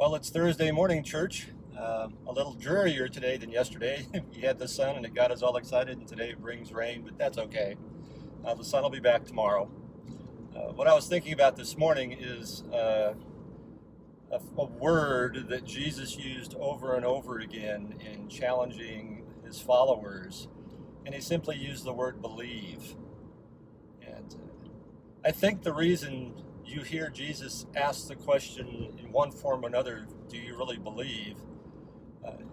Well, it's Thursday morning, church. A little drearier today than yesterday. We had the sun and it got us all excited, and today it brings rain, but that's okay. The sun will be back tomorrow. What I was thinking about this morning is a word that Jesus used over and over again in challenging his followers, and he simply used the word believe. And I think the reason you hear Jesus ask the question in one form or another, do you really believe,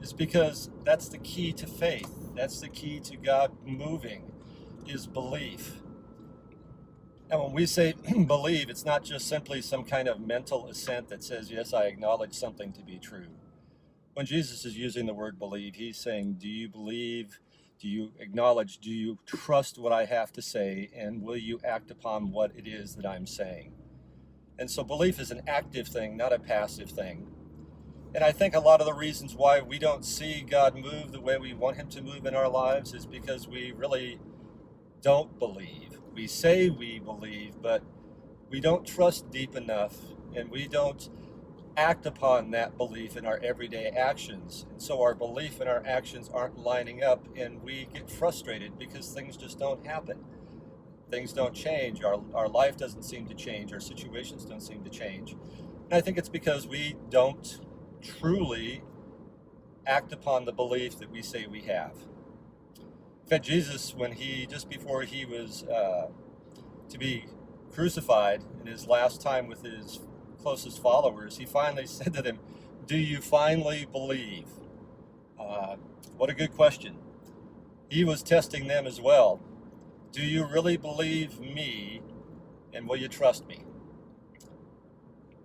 is because that's the key to faith. That's the key to God moving, is belief. And when we say believe, it's not just simply some kind of mental assent that says, yes, I acknowledge something to be true. When Jesus is using the word believe, he's saying, do you believe? Do you acknowledge? Do you trust what I have to say? And will you act upon what it is that I'm saying? And so belief is an active thing, not a passive thing. And I think a lot of the reasons why we don't see God move the way we want him to move in our lives is because we really don't believe. We say we believe, but we don't trust deep enough, and we don't act upon that belief in our everyday actions. And so our belief and our actions aren't lining up, and we get frustrated because things just don't happen. Things don't change. Our life doesn't seem to change. Our situations don't seem to change. And I think it's because we don't truly act upon the belief that we say we have. In fact, Jesus, just before he was to be crucified in his last time with his closest followers, he finally said to them, do you finally believe? What a good question. He was testing them as well. Do you really believe me, and will you trust me?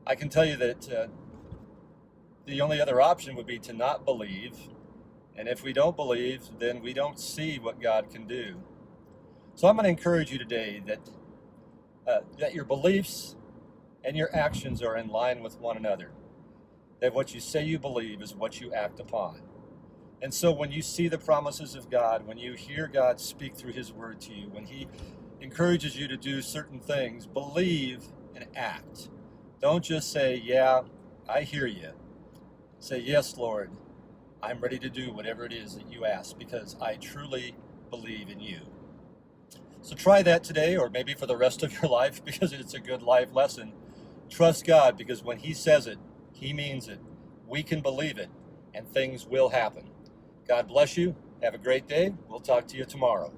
I can tell you that the only other option would be to not believe. And if we don't believe, then we don't see what God can do. So I'm going to encourage you today that your beliefs and your actions are in line with one another. That what you say you believe is what you act upon. And so when you see the promises of God, when you hear God speak through his word to you, when he encourages you to do certain things, believe and act. Don't just say, yeah, I hear you. Say, yes, Lord, I'm ready to do whatever it is that you ask because I truly believe in you. So try that today, or maybe for the rest of your life, because it's a good life lesson. Trust God, because when he says it, he means it. We can believe it, and things will happen. God bless you. Have a great day. We'll talk to you tomorrow.